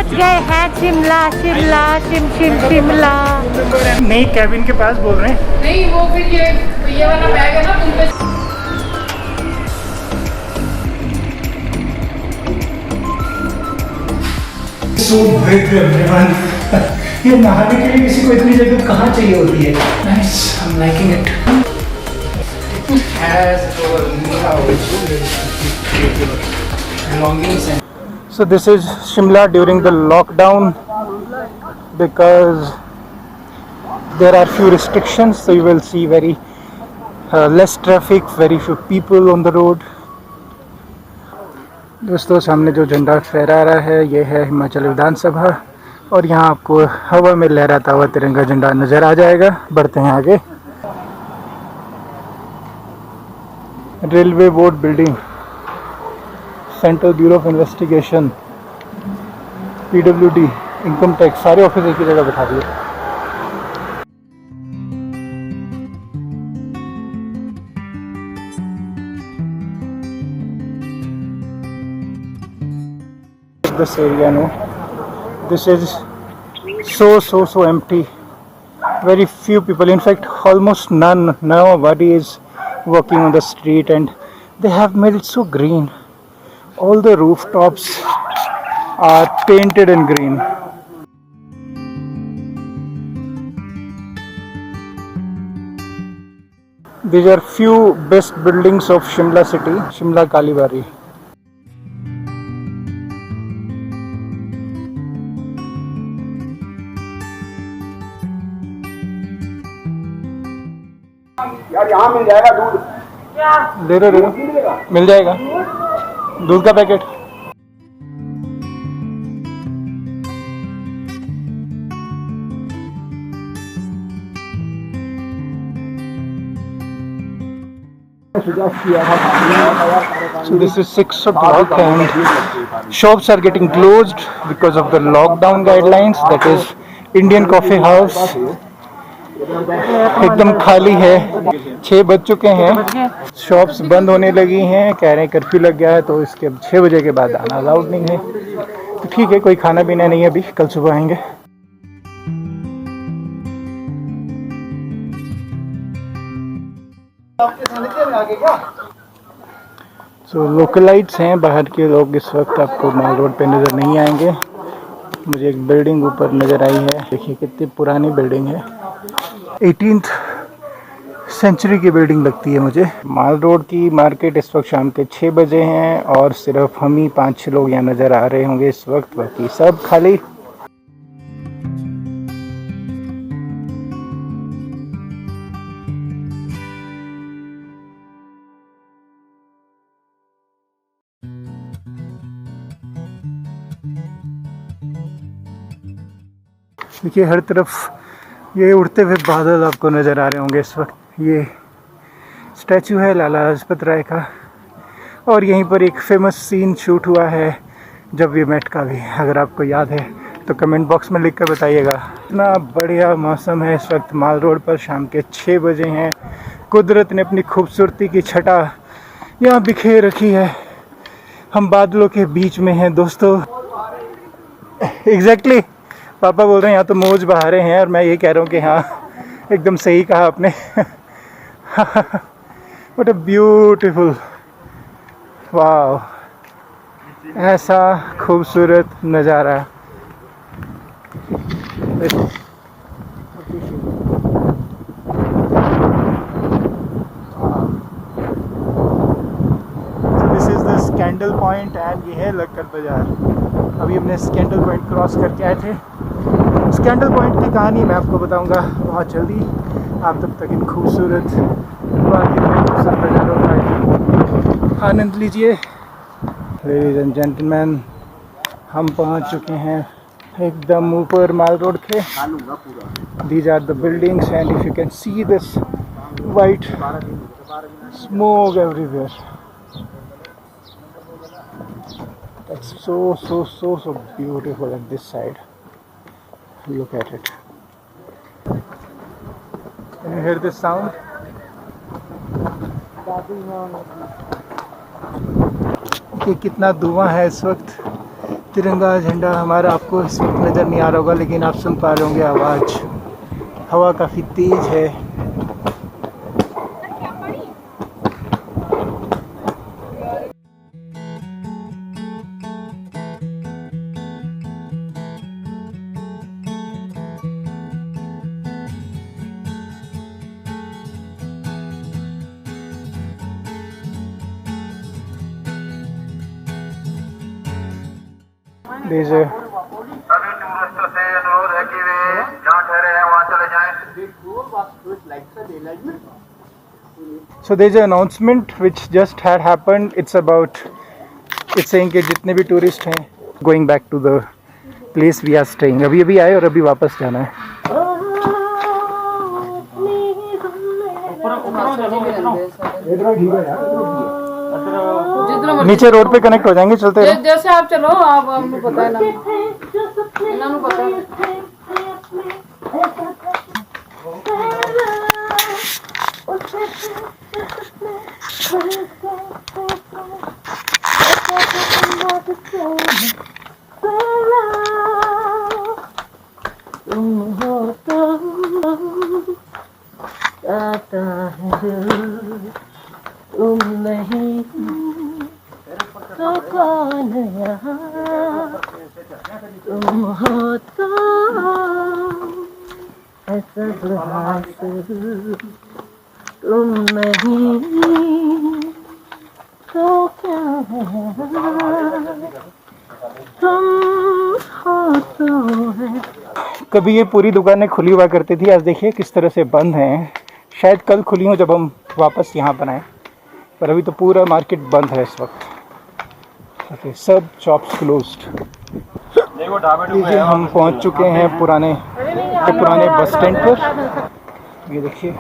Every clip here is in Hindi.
पहुंच गए हैं शिमला शिमला शिमला। नहीं कैबिन के पास बोल रहे हैं। नहीं वो फिर ये वाला बैग है ना तुम पे। ये नहाने के लिए किसी को इतनी जगह कहाँ चाहिए होती है। Nice, I am liking it. So this is Shimla during the lockdown because there are few restrictions, so you will see very less traffic, very few people on the road. दोस्तों सामने जो झंडा फहरा रहा है ये है हिमाचल विधानसभा और यहाँ आपको हवा में लहराता हुआ तिरंगा झंडा नज़र आ जाएगा। बढ़ते हैं आगे। Railway board building, central bureau of investigation, PWD, income tax, सारे ऑफिस एक ही जगह बैठा दिए। This area, no, this is so empty. Very few people, in fact almost nobody is walking on the street, and they have made it so green. All the rooftops are painted in green. These are few best buildings of Shimla city, Shimla Kalibari. यार यहाँ मिल जाएगा दूध। ले लो मिल जाएगा दूध का packet. So this is 6 o'clock and shops are getting closed because of the lockdown guidelines. That is Indian Coffee House एकदम खाली है। 6 बज चुके हैं, शॉप्स बंद होने लगी हैं। कह रहे हैं कर्फ्यू लग गया है तो इसके 6 बजे के बाद आना अलाउड नहीं है। तो ठीक है, कोई खाना पीना नहीं है अभी, कल सुबह आएंगे। सो लोकलाइट्स हैं, बाहर के लोग इस वक्त आपको माल रोड पे नज़र नहीं आएंगे। मुझे एक बिल्डिंग ऊपर नज़र आई है, देखिए कितनी पुरानी बिल्डिंग है, 18th सेंचुरी की बिल्डिंग लगती है मुझे। माल रोड की मार्केट इस वक्त शाम के 6 बजे हैं और सिर्फ हम ही 5-6 लोग यहाँ नज़र आ रहे होंगे इस वक्त, बाकी सब खाली। देखिए हर तरफ ये उड़ते हुए बादल आपको नज़र आ रहे होंगे इस वक्त। ये स्टैचू है लाला लाजपत राय का और यहीं पर एक फेमस सीन शूट हुआ है जब ये मेट का भी, अगर आपको याद है तो कमेंट बॉक्स में लिख कर बताइएगा। इतना बढ़िया मौसम है इस वक्त माल रोड पर, शाम के 6 बजे हैं। कुदरत ने अपनी खूबसूरती की छटा यहाँ बिखेर रखी है। हम बादलों के बीच में हैं दोस्तों। एग्जैक्टली पापा बोल रहे हैं यहाँ तो मौज बहारे हैं और मैं ये कह रहा हूँ कि हाँ एकदम सही कहा आपने। व्हाट अ ब्यूटीफुल, वाह, ऐसा खूबसूरत नज़ारा। This is the scandal point and ये है लक्कड़ बाज़ार। अभी हमने स्कैंडल पॉइंट क्रॉस करके आए थे। स्कैंडल पॉइंट की कहानी मैं आपको बताऊंगा बहुत जल्दी। आप तब तक इन खूबसूरत नज़ारों का आनंद लीजिए। लेडीज एंड जेंटलमैन, हम पहुंच चुके हैं एकदम ऊपर माल रोड के। These are the buildings and if you can see this white smoke everywhere, that's so beautiful at this side. Look at it. Can you hear this sound? कि कितना धुआं है इस वक्त। तिरंगा झंडा हमारा आपको इस वक्त नज़र नहीं आ रहा होगा, लेकिन आप सुन पा रहे होंगे आवाज़। हवा काफ़ी तेज़ है। There's a सभी टूरिस्टों से अनुरोध है कि वे जहाँ ठहरे हैं वहाँ चले जाएं। So there's an announcement which just had happened. It's saying कि जितने भी टूरिस्ट हैं going back to the place we are staying. अभी आए और अभी वापस जाना है। नीचे रोड पे कनेक्ट हो जाएंगे चलते रहो। जैसे आप चलो, आप आपको पता है ना, इन्होंने पता है। तुम नहीं तो कौन यहाँ, तुम हो तो ऐसा हासिल, तुम नहीं तो क्या है, तुम हो तो है। कभी ये पूरी दुकानें खुली हुआ करती थी, आज देखिए किस तरह से बंद हैं। शायद कल खुली हो जब हम वापस यहाँ पर आए, पर अभी तो पूरा मार्केट बंद है इस वक्त। ओके, सब शॉप्स क्लोज्ड। हम पहुँच चुके हैं पुराने बस स्टैंड पर। ये देखिए,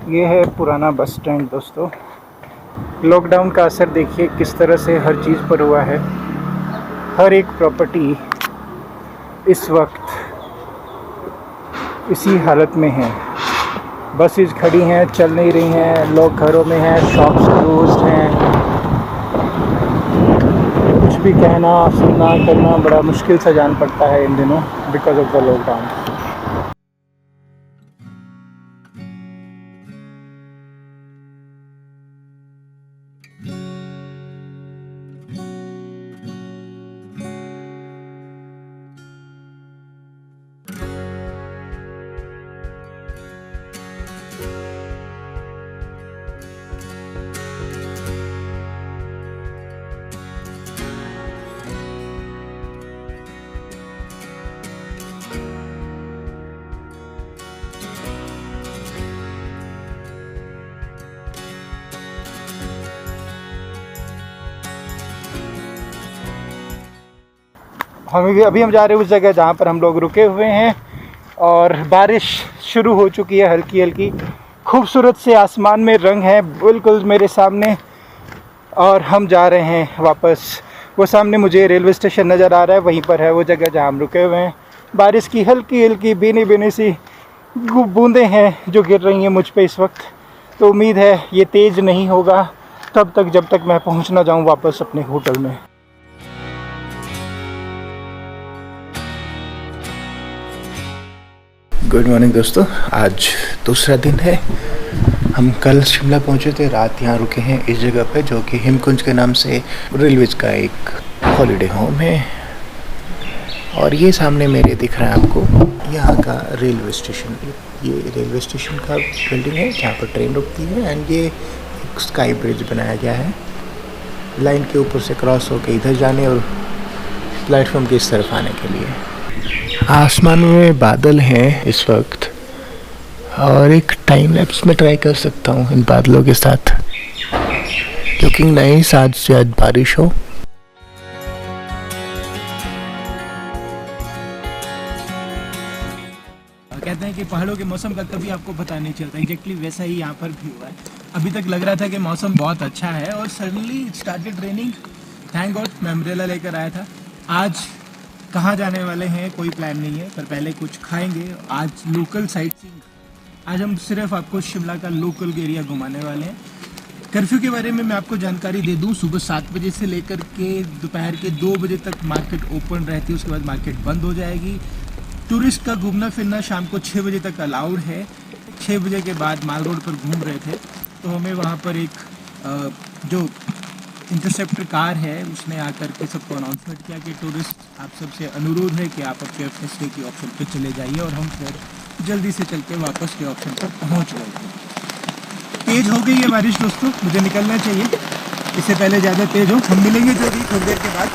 ये है पुराना बस स्टैंड दोस्तों। लॉकडाउन का असर देखिए किस तरह से हर चीज़ पर हुआ है। हर एक प्रॉपर्टी इस वक्त इसी हालत में है। बसेस खड़ी हैं, चल नहीं रही हैं, लोग घरों में हैं, शॉप्स क्लोज्ड हैं। कुछ भी कहना, सुनना, करना बड़ा मुश्किल सा जान पड़ता है इन दिनों बिकॉज ऑफ द लॉकडाउन। अभी हम जा रहे हैं उस जगह जहाँ पर हम लोग रुके हुए हैं, और बारिश शुरू हो चुकी है हल्की हल्की। खूबसूरत से आसमान में रंग है बिल्कुल मेरे सामने, और हम जा रहे हैं वापस। वो सामने मुझे रेलवे स्टेशन नज़र आ रहा है, वहीं पर है वो जगह जहाँ हम रुके हुए हैं। बारिश की हल्की हल्की बीनी बीनी सी बूंदें हैं जो गिर रही हैं मुझ पे इस वक्त। तो उम्मीद है ये तेज़ नहीं होगा तब तक जब तक मैं पहुँच ना जाऊँ वापस अपने होटल में। गुड मॉर्निंग दोस्तों, आज दूसरा दिन है। हम कल शिमला पहुंचे थे, रात यहाँ रुके हैं इस जगह पे जो कि हिमकुंज के नाम से रेलवेज का एक हॉलीडे होम है। और ये सामने मेरे दिख रहा है आपको यहाँ का रेलवे स्टेशन। ये रेलवे स्टेशन का बिल्डिंग है जहाँ पर ट्रेन रुकती है, एंड ये एक स्काई ब्रिज बनाया गया है लाइन के ऊपर से क्रॉस होकर इधर जाने और प्लेटफॉर्म के इस तरफ आने के लिए। आसमान में बादल हैं इस वक्त, और एक टाइम लैप्स में ट्राई कर सकता हूँ इन बादलों के साथ। लुकिंग नाइस, आज से आज बारिश हो। कहते हैं कि पहाड़ों के मौसम का कभी आपको पता नहीं चलता, एग्जैक्टली वैसा ही यहाँ पर भी हुआ है। अभी तक लग रहा था कि मौसम बहुत अच्छा है और suddenly it started raining. Thank God मैं अम्ब्रेला लेकर आया था। आज कहाँ जाने वाले हैं कोई प्लान नहीं है, पर पहले कुछ खाएंगे। आज लोकल साइट सीइंग, आज हम सिर्फ आपको शिमला का लोकल एरिया घुमाने वाले हैं। कर्फ्यू के बारे में मैं आपको जानकारी दे दूं, सुबह 7 बजे से लेकर के दोपहर के 2 बजे तक मार्केट ओपन रहती है, उसके बाद मार्केट बंद हो जाएगी। टूरिस्ट का घूमना फिरना शाम को 6 बजे तक अलाउड है। 6 बजे के बाद माल रोड पर घूम रहे थे तो हमें वहाँ पर एक जो इंटरसेप्टर कार है उसने आकर के सबको अनाउंसमेंट किया कि टूरिस्ट आप सबसे अनुरोध है कि आप अपने अपने स्टे के ऑप्शन पर चले जाइए, और हम फिर जल्दी से चल के वापस के ऑप्शन पर पहुँच गए। तेज़ हो गई है बारिश दोस्तों, मुझे निकलना चाहिए, इससे पहले ज़्यादा तेज़ हो। हम मिलेंगे जल्दी थोड़ी देर के बाद।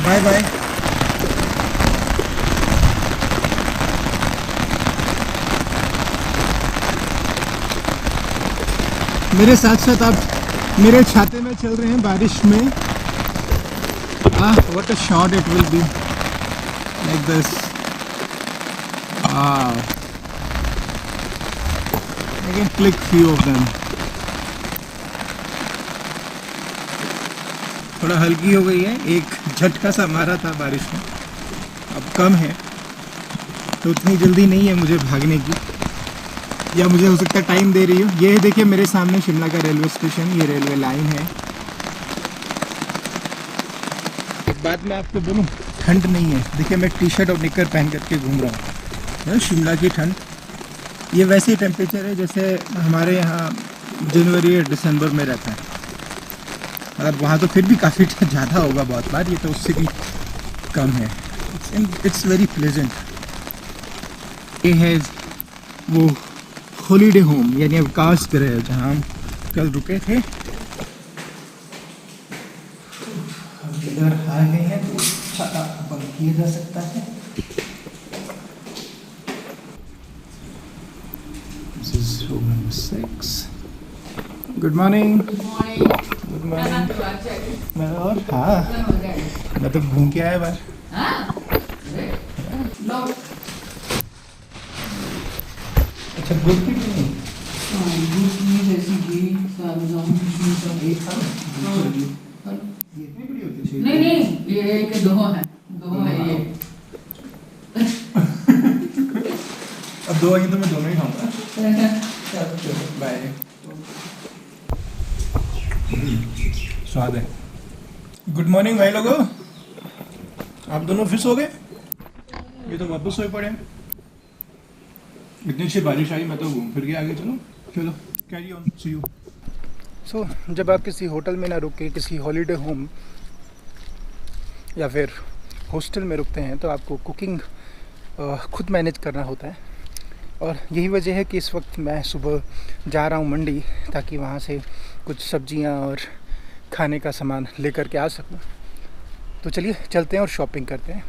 Bye bye. मेरे साथ साथ आप मेरे छाते में चल रहे हैं बारिश में। What a shot it will be like this. I can click few of them. थोड़ा हल्की हो गई है, एक झटका सा मारा था बारिश में, अब कम है, तो उतनी जल्दी नहीं है मुझे भागने की, या मुझे हो सकता है टाइम दे रही हो। ये देखिए मेरे सामने शिमला का रेलवे स्टेशन, ये रेलवे लाइन है। एक बात मैं आपको बोलूं, ठंड नहीं है। देखिए मैं टी शर्ट और निकर पहन करके घूम रहा हूँ। शिमला की ठंड ये वैसे ही टेम्परेचर है जैसे हमारे यहाँ जनवरी या दिसंबर में रहता है, और वहाँ तो फिर भी काफ़ी ज़्यादा होगा बहुत बार, ये तो उससे भी कम है। It's very pleasant. ये है वो हॉलीडे होम यानी अवकाश गृह जहाँ हम कल रुके थे। इधर आ गए हैं तो छाता बंद किया जा सकता है। This is room number 6. Good morning. Good morning. मैं और हाँ, मैं तो घूम के आया बार। अच्छा गुड की नहीं? नहीं ये एक दो है ये। अब दो आई तो मैं दोनों ही खाऊंगा। बाय। स्वाद है। गुड मॉर्निंग भाई लोगों, आप दोनों फिर सो गए? ये तो वापस सोए पड़े। इतनी अच्छी बारिश आई, मैं तो घूम फिर के आगे। चलो कैरी ऑन, सी यू। सो जब आप किसी होटल में ना रुक के किसी हॉलीडे होम या फिर हॉस्टल में रुकते हैं तो आपको कुकिंग खुद मैनेज करना होता है, और यही वजह है कि इस वक्त मैं सुबह जा रहा हूँ मंडी, ताकि वहाँ से कुछ सब्जियाँ और खाने का सामान लेकर के आ सकूँ। तो चलिए चलते हैं और शॉपिंग करते हैं।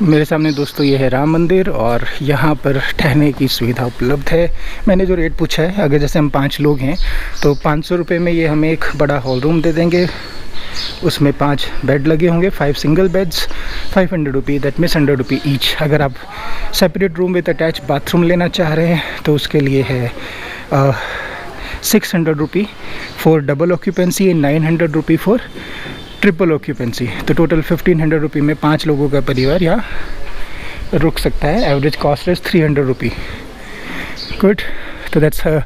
मेरे सामने दोस्तों ये है राम मंदिर, और यहाँ पर ठहरने की सुविधा उपलब्ध है। मैंने जो रेट पूछा है, अगर जैसे हम 5 लोग हैं तो 500 रुपये में ये हमें एक बड़ा हॉल रूम दे देंगे। उसमें 5 बेड लगे होंगे, 5 single beds, 500 rupee, that means 100 rupee each. अगर आप separate room with attach bathroom लेना चाह रहे हैं तो उसके लिए है 600 rupee for double occupancy and 900 rupee for triple occupancy. तो टोटल 1500 रुपी में 5 लोगों का परिवार यहाँ रुक सकता है। Average cost is 300 rupee. Good, तो that's a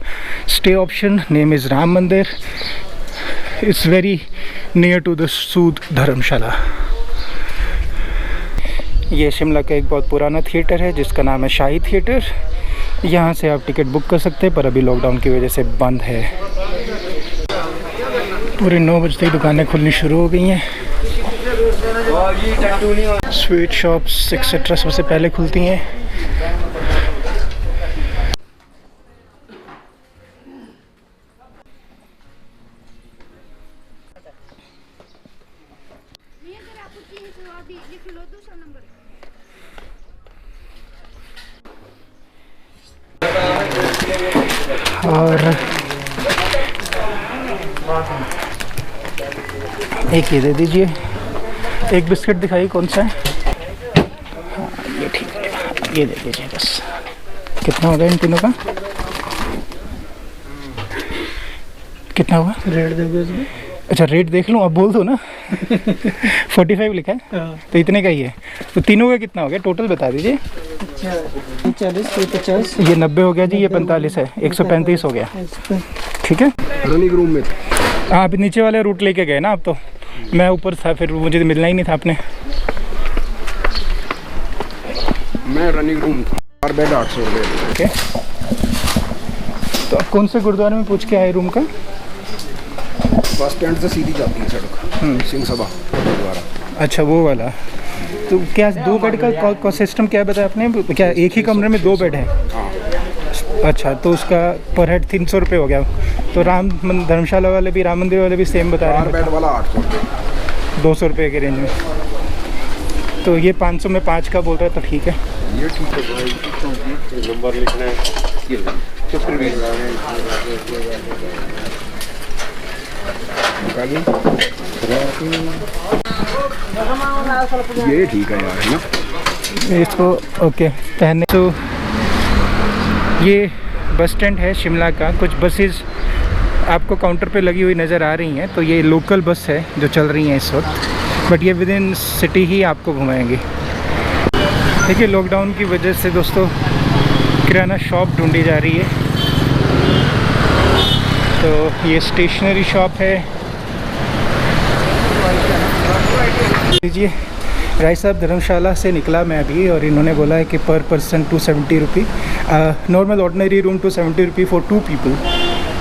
stay option. Name is Ram Mandir. It's very near to the सूद धर्मशाला। ये शिमला का एक बहुत पुराना थिएटर है जिसका नाम है शाही थिएटर। यहाँ से आप टिकट बुक कर सकते हैं, पर अभी लॉकडाउन की वजह से बंद है। पूरे 9 बजते ही दुकानें खुलनी शुरू हो गई हैं। स्वीट शॉप्स एक्सेट्रा सबसे पहले खुलती हैं। और एक ये दे दीजिए। एक बिस्किट दिखाइए कौन सा है। हाँ ये ठीक है, ये दे दीजिए बस। कितना हो गया इन तीनों का? क्या हुआ? रेट देखो इसमें। अच्छा रेट देख लूँ, अब बोल दो ना। 45 लिखा है तो इतने का ही है। तो तीनों का कितना हो गया टोटल बता दीजिए। 40, ये 50, ये 90 हो गया जी, ये 45 है, 135 हो गया। ठीक है। रनिंग रूम में हाँ आप नीचे वाले रूट लेके गए ना आप, तो मैं ऊपर था, फिर मुझे मिलना ही नहीं था आपने। मैं रनिंग रूम था, 4 बेड 800 रुपये। ओके, तो आप कौन से गुरुद्वारे में पूछ के आए रूम का? बस स्टैंड से सीधी जाती है सड़क, सिंह सभा गुरुद्वारा। अच्छा वो वाला। तो क्या 2 बेड का सिस्टम क्या बताया आपने? क्या एक ही कमरे में 2 बेड है? अच्छा, तो उसका पर हेड 300 रुपये हो गया। तो धर्मशाला वाले भी, राम मंदिर वाले भी सेम बता रहे हैं। 4 बेड वाला 800 रुपये, 200 रुपये के रेंज में। तो ये 500 में 5 का बोल रहा है, तो ठीक है। ये ठीक है भाई। नंबर लिखना है, ये ठीक है यार, है ना? इसको ओके पहने। तो ये बस स्टैंड है शिमला का। कुछ बसेस आपको काउंटर पे लगी हुई नज़र आ रही हैं, तो ये लोकल बस है जो चल रही हैं इस वक्त, बट ये विद इन सिटी ही आपको घुमाएंगे। देखिए लॉकडाउन की वजह से दोस्तों किराना शॉप ढूंढी जा रही है। तो ये स्टेशनरी शॉप है। लीजिए, राय साहब धर्मशाला से निकला मैं अभी, और इन्होंने बोला है कि पर person 270 rupee, normal ordinary room 270 rupee for 2 people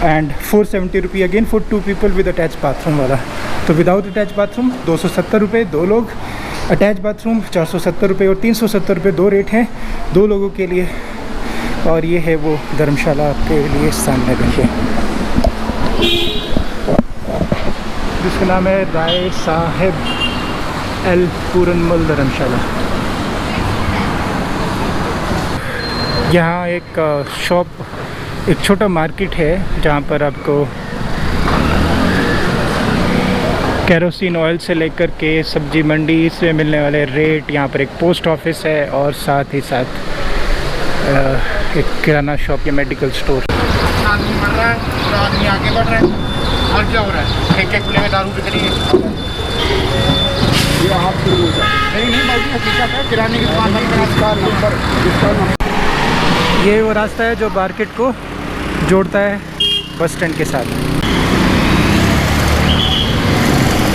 and 470 rupee again for 2 people with attach bathroom वाला। तो विदाउट अटैच बाथरूम 270 रुपये 2 लोग, अटैच बाथरूम 470 रुपये और 370 रुपये 2 रेट हैं 2 लोगों के लिए। और ये है वो धर्मशाला आपके लिए सामने देखिए, जिसका नाम है राय साहेब एल पूरनमल धर्मशाला। यहाँ एक शॉप, एक छोटा मार्केट है जहाँ पर आपको केरोसिन ऑयल से लेकर के सब्जी मंडी से मिलने वाले रेट, यहाँ पर एक पोस्ट ऑफिस है और साथ ही साथ एक किराना शॉप या मेडिकल स्टोर। आदमी बढ़ रहा है और आदमी आगे बढ़ रहा है, और क्या हो रहा है? ठेके खुले में दारू बिक रही है। ये आप नहीं भाई, हकीकत है। किराने की दुकान नंबर, ये वो रास्ता है जो मार्केट को जोड़ता है बस स्टैंड के साथ।